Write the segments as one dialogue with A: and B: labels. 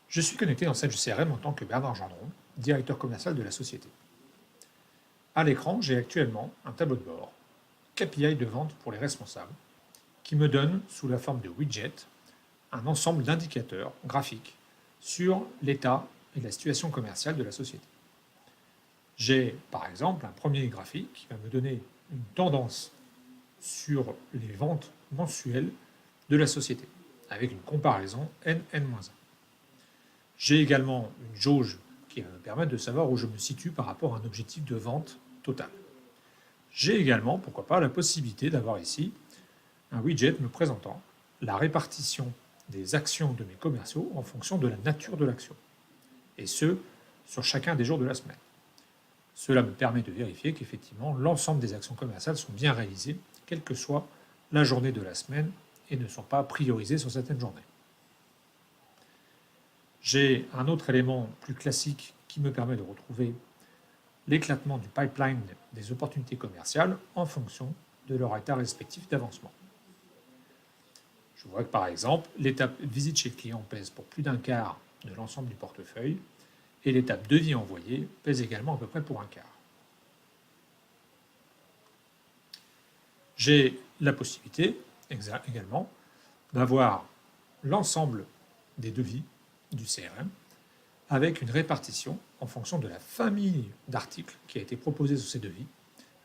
A: Je suis connecté dans Sage CRM en tant que Bernard Gendron, directeur commercial de la société. À l'écran, j'ai actuellement un tableau de bord, KPI de vente pour les responsables, qui me donne, sous la forme de widget, un ensemble d'indicateurs graphiques sur l'état et la situation commerciale de la société. J'ai, par exemple, un premier graphique qui va me donner une tendance sur les ventes mensuelles de la société, avec une comparaison N-1. J'ai également une jauge qui va me permettre de savoir où je me situe par rapport à un objectif de vente total. J'ai également, pourquoi pas, la possibilité d'avoir ici un widget me présentant la répartition des actions de mes commerciaux en fonction de la nature de l'action, et ce, sur chacun des jours de la semaine. Cela me permet de vérifier qu'effectivement l'ensemble des actions commerciales sont bien réalisées, quelle que soit la journée de la semaine, et ne sont pas priorisées sur certaines journées. J'ai un autre élément plus classique qui me permet de retrouver l'éclatement du pipeline des opportunités commerciales en fonction de leur état respectif d'avancement. Je vois que par exemple, l'étape visite chez le client pèse pour plus d'un quart de l'ensemble du portefeuille et l'étape devis envoyé pèse également à peu près pour un quart. J'ai la possibilité également d'avoir l'ensemble des devis du CRM avec une répartition en fonction de la famille d'articles qui a été proposée sur ces devis,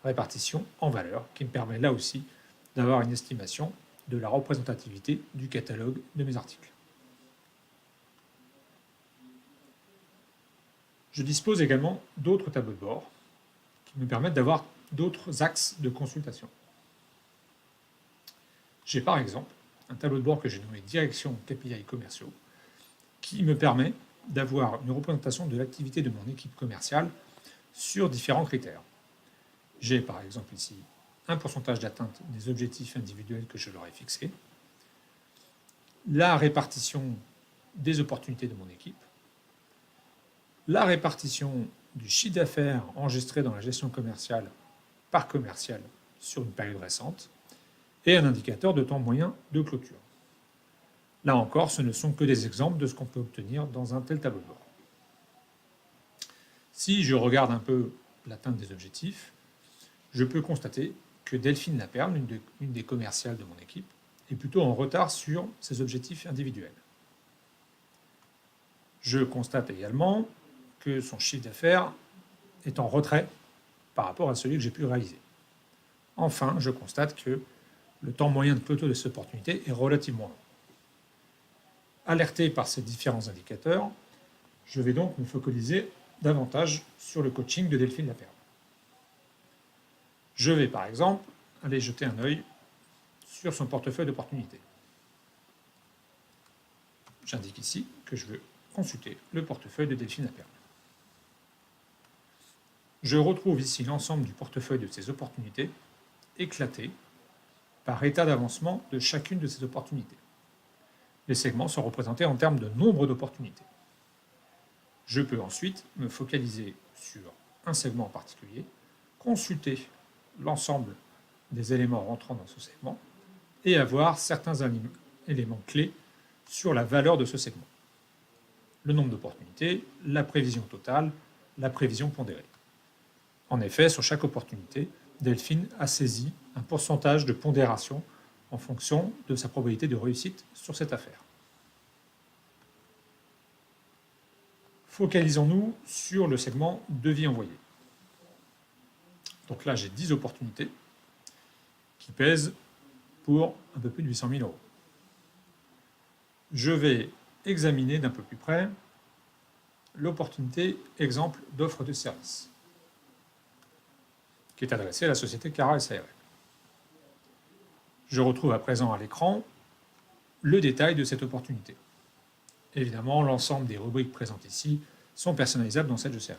A: répartition en valeur qui me permet là aussi d'avoir une estimation de la représentativité du catalogue de mes articles. Je dispose également d'autres tableaux de bord qui me permettent d'avoir d'autres axes de consultation. J'ai par exemple un tableau de bord que j'ai nommé Direction KPI commerciaux qui me permet d'avoir une représentation de l'activité de mon équipe commerciale sur différents critères. J'ai par exemple ici un pourcentage d'atteinte des objectifs individuels que je leur ai fixés, la répartition des opportunités de mon équipe, la répartition du chiffre d'affaires enregistré dans la gestion commerciale par commercial sur une période récente, et un indicateur de temps moyen de clôture. Là encore, ce ne sont que des exemples de ce qu'on peut obtenir dans un tel tableau de bord. Si je regarde un peu l'atteinte des objectifs, je peux constater que Delphine Laperle, une des commerciales de mon équipe, est plutôt en retard sur ses objectifs individuels. Je constate également que son chiffre d'affaires est en retrait par rapport à celui que j'ai pu réaliser. Enfin, je constate que le temps moyen de clôture de cette opportunité est relativement long. Alerté par ces différents indicateurs, je vais donc me focaliser davantage sur le coaching de Delphine Laperle. Je vais par exemple aller jeter un œil sur son portefeuille d'opportunités. J'indique ici que je veux consulter le portefeuille de Delphine Laperle. Je retrouve ici l'ensemble du portefeuille de ces opportunités éclaté par état d'avancement de chacune de ces opportunités. Les segments sont représentés en termes de nombre d'opportunités. Je peux ensuite me focaliser sur un segment en particulier, consulter l'ensemble des éléments rentrant dans ce segment et avoir certains éléments clés sur la valeur de ce segment. Le nombre d'opportunités, la prévision totale, la prévision pondérée. En effet, sur chaque opportunité, Delphine a saisi un pourcentage de pondération en fonction de sa probabilité de réussite sur cette affaire. Focalisons-nous sur le segment devis envoyé. Donc là, j'ai 10 opportunités qui pèsent pour un peu plus de 800 000 euros. Je vais examiner d'un peu plus près l'opportunité exemple d'offre de service qui est adressée à la société Cara SARL. Je retrouve à présent à l'écran le détail de cette opportunité. Évidemment, l'ensemble des rubriques présentes ici sont personnalisables dans Sage CRM.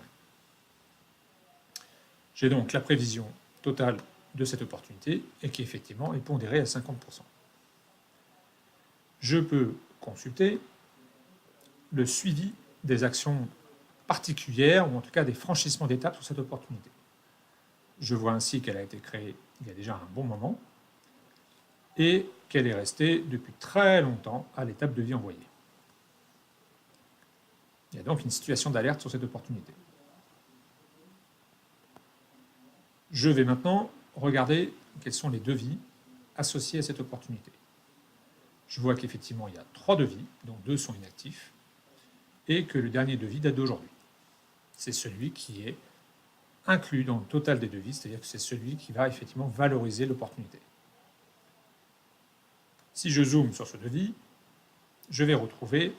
A: J'ai donc la prévision totale de cette opportunité et qui effectivement est pondérée à 50%. Je peux consulter le suivi des actions particulières ou en tout cas des franchissements d'étapes sur cette opportunité. Je vois ainsi qu'elle a été créée il y a déjà un bon moment et qu'elle est restée depuis très longtemps à l'étape de devis envoyé. Il y a donc une situation d'alerte sur cette opportunité. Je vais maintenant regarder quels sont les devis associés à cette opportunité. Je vois qu'effectivement, il y a 3 devis, dont 2 sont inactifs, et que le dernier devis date d'aujourd'hui. C'est celui qui est inclus dans le total des devis, c'est-à-dire que c'est celui qui va effectivement valoriser l'opportunité. Si je zoome sur ce devis, je vais retrouver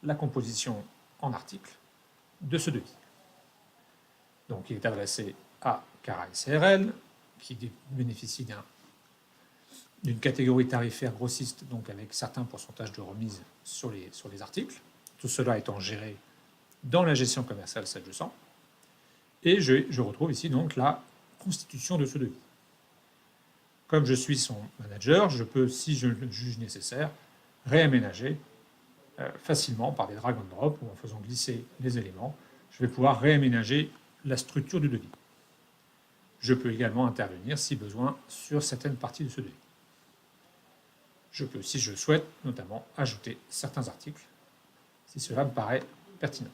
A: la composition en article de ce devis. Donc il est adressé à Cara SARL, qui bénéficie d'une catégorie tarifaire grossiste, donc avec certains pourcentages de remise sur les articles. Tout cela étant géré dans la gestion commerciale 7200. Et je retrouve ici donc la constitution de ce devis. Comme je suis son manager, je peux, si je le juge nécessaire, réaménager facilement par des drag and drop ou en faisant glisser les éléments. Je vais pouvoir réaménager la structure du devis. Je peux également intervenir, si besoin, sur certaines parties de ce devis. Je peux, si je le souhaite, notamment ajouter certains articles, si cela me paraît pertinent.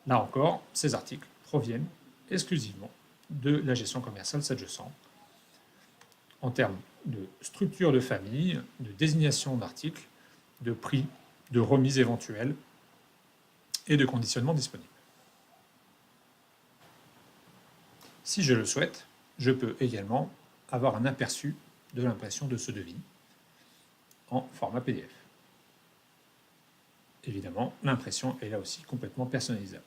A: Là encore, ces articles proviennent exclusivement de la gestion commerciale 7200 en termes de structure de famille, de désignation d'articles, de prix, de remise éventuelle et de conditionnement disponible. Si je le souhaite, je peux également avoir un aperçu de l'impression de ce devis en format PDF. Évidemment, l'impression est là aussi complètement personnalisable.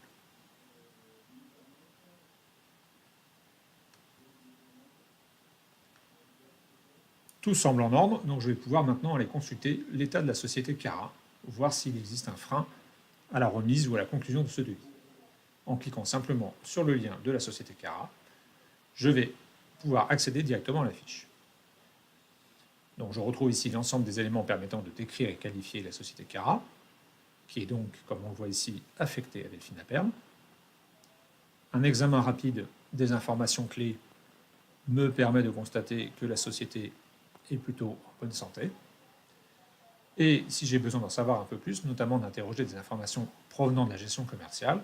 A: Tout semble en ordre, donc je vais pouvoir maintenant aller consulter l'état de la société Cara, voir s'il existe un frein à la remise ou à la conclusion de ce devis. En cliquant simplement sur le lien de la société Cara, je vais pouvoir accéder directement à la fiche. Donc je retrouve ici l'ensemble des éléments permettant de décrire et qualifier la société Cara, qui est donc, comme on le voit ici, affectée à Delphine Laperle. Un examen rapide des informations clés me permet de constater que la société est plutôt en bonne santé. Et si j'ai besoin d'en savoir un peu plus, notamment d'interroger des informations provenant de la gestion commerciale,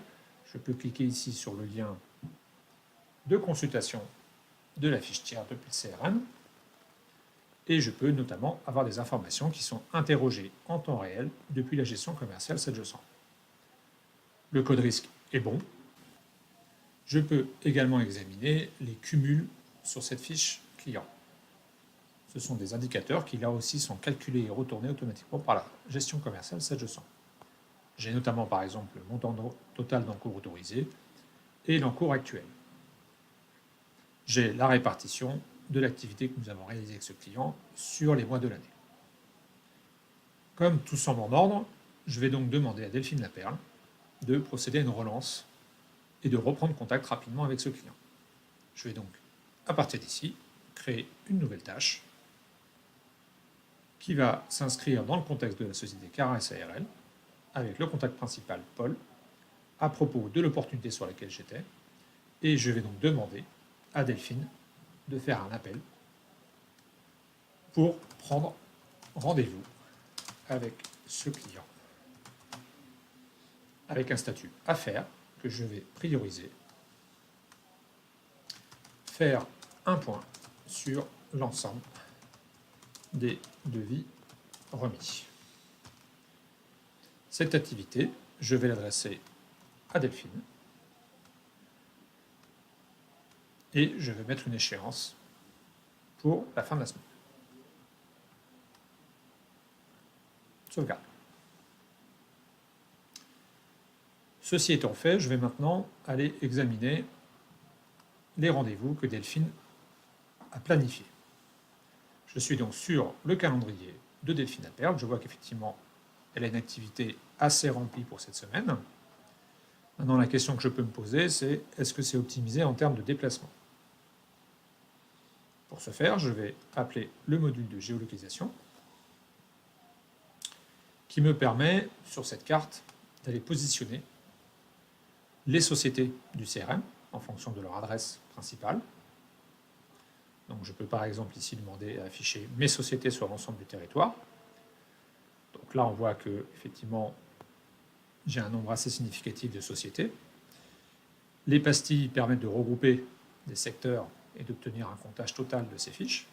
A: je peux cliquer ici sur le lien de consultation de la fiche tiers depuis le CRM, et je peux notamment avoir des informations qui sont interrogées en temps réel depuis la gestion commerciale 7200. Le code risque est bon. Je peux également examiner les cumuls sur cette fiche client. Ce sont des indicateurs qui là aussi sont calculés et retournés automatiquement par la gestion commerciale 7200. J'ai notamment par exemple le montant total d'encours autorisé et l'encours actuel. J'ai la répartition de l'activité que nous avons réalisée avec ce client sur les mois de l'année. Comme tout semble en ordre, je vais donc demander à Delphine Laperle de procéder à une relance et de reprendre contact rapidement avec ce client. Je vais donc, à partir d'ici, créer une nouvelle tâche qui va s'inscrire dans le contexte de la société Cara SARL avec le contact principal Paul à propos de l'opportunité sur laquelle j'étais, et je vais donc demander à Delphine de faire un appel pour prendre rendez-vous avec ce client, avec un statut affaires que je vais prioriser, faire un point sur l'ensemble des devis remis. Cette activité, je vais l'adresser à Delphine et je vais mettre une échéance pour la fin de la semaine. Sauvegarde. Ceci étant fait, je vais maintenant aller examiner les rendez-vous que Delphine a planifiés. Je suis donc sur le calendrier de Delphine Laperle. Je vois qu'effectivement, elle a une activité assez remplie pour cette semaine. Maintenant, la question que je peux me poser, c'est est-ce que c'est optimisé en termes de déplacement? Pour ce faire, je vais appeler le module de géolocalisation qui me permet, sur cette carte, d'aller positionner les sociétés du CRM en fonction de leur adresse principale. Donc je peux par exemple ici demander à afficher mes sociétés sur l'ensemble du territoire. Donc là on voit que effectivement j'ai un nombre assez significatif de sociétés. Les pastilles permettent de regrouper des secteurs et d'obtenir un comptage total de ces fiches.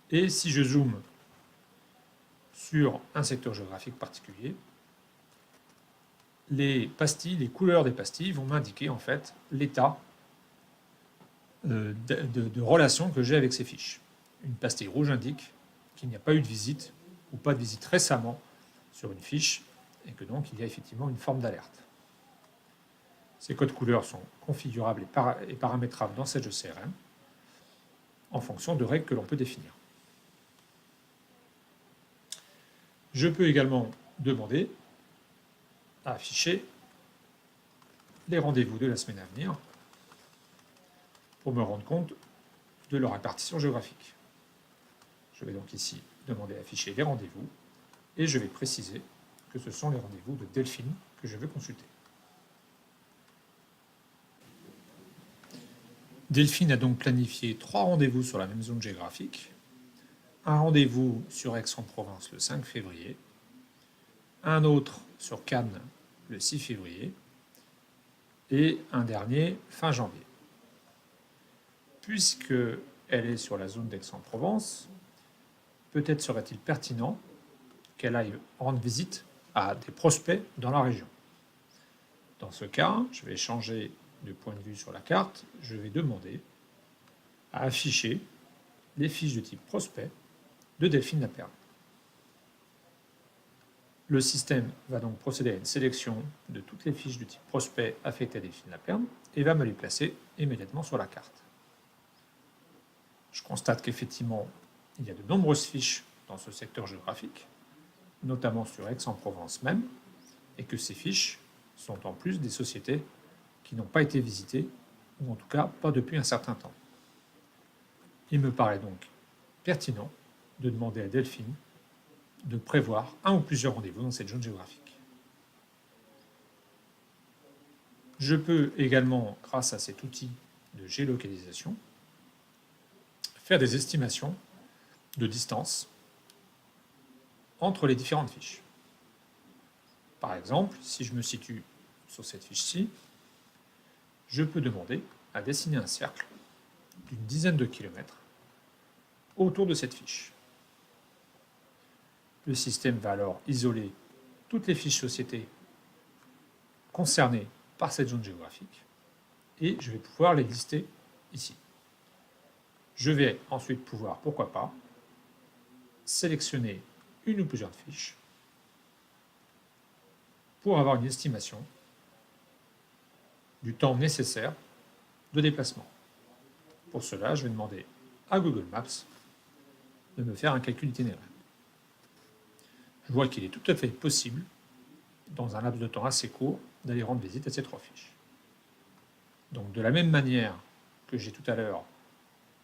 A: Et si je zoome sur un secteur géographique particulier, les pastilles, les couleurs des pastilles vont m'indiquer en fait l'état de relation que j'ai avec ces fiches. Une pastille rouge indique qu'il n'y a pas eu de visite ou pas de visite récemment sur une fiche et que donc il y a effectivement une forme d'alerte. Ces codes couleurs sont configurables et paramétrables dans Sage CRM en fonction de règles que l'on peut définir. Je peux également demander à afficher les rendez-vous de la semaine à venir pour me rendre compte de leur répartition géographique. Je vais donc ici demander à afficher les rendez-vous et je vais préciser que ce sont les rendez-vous de Delphine que je veux consulter. Delphine a donc planifié 3 rendez-vous sur la même zone géographique, un rendez-vous sur Aix-en-Provence le 5 février, un autre sur Cannes le 6 février et un dernier fin janvier. Puisqu'elle est sur la zone d'Aix-en-Provence, peut-être serait-il pertinent qu'elle aille rendre visite à des prospects dans la région. Dans ce cas, je vais changer de point de vue sur la carte, je vais demander à afficher les fiches de type prospect de Delphine Laperne. Le système va donc procéder à une sélection de toutes les fiches de type prospect affectées à Delphine Laperne et va me les placer immédiatement sur la carte. Je constate qu'effectivement, il y a de nombreuses fiches dans ce secteur géographique, notamment sur Aix-en-Provence même, et que ces fiches sont en plus des sociétés qui n'ont pas été visitées, ou en tout cas pas depuis un certain temps. Il me paraît donc pertinent de demander à Delphine de prévoir un ou plusieurs rendez-vous dans cette zone géographique. Je peux également, grâce à cet outil de géolocalisation, faire des estimations de distance entre les différentes fiches. Par exemple, si je me situe sur cette fiche-ci, je peux demander à dessiner un cercle d'une dizaine de kilomètres autour de cette fiche. Le système va alors isoler toutes les fiches sociétés concernées par cette zone géographique et je vais pouvoir les lister ici. Je vais ensuite pouvoir, pourquoi pas, sélectionner une ou plusieurs fiches pour avoir une estimation du temps nécessaire de déplacement. Pour cela, je vais demander à Google Maps de me faire un calcul itinéraire. Je vois qu'il est tout à fait possible, dans un laps de temps assez court, d'aller rendre visite à ces 3 fiches. Donc de la même manière que j'ai tout à l'heure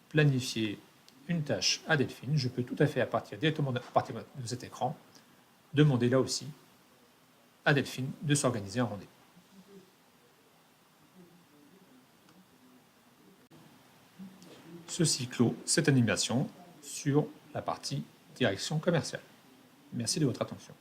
A: planifié une tâche à Delphine, je peux tout à fait, directement à partir de cet écran, demander là aussi à Delphine de s'organiser un rendez-vous. Ceci clôt cette animation sur la partie direction commerciale. Merci de votre attention.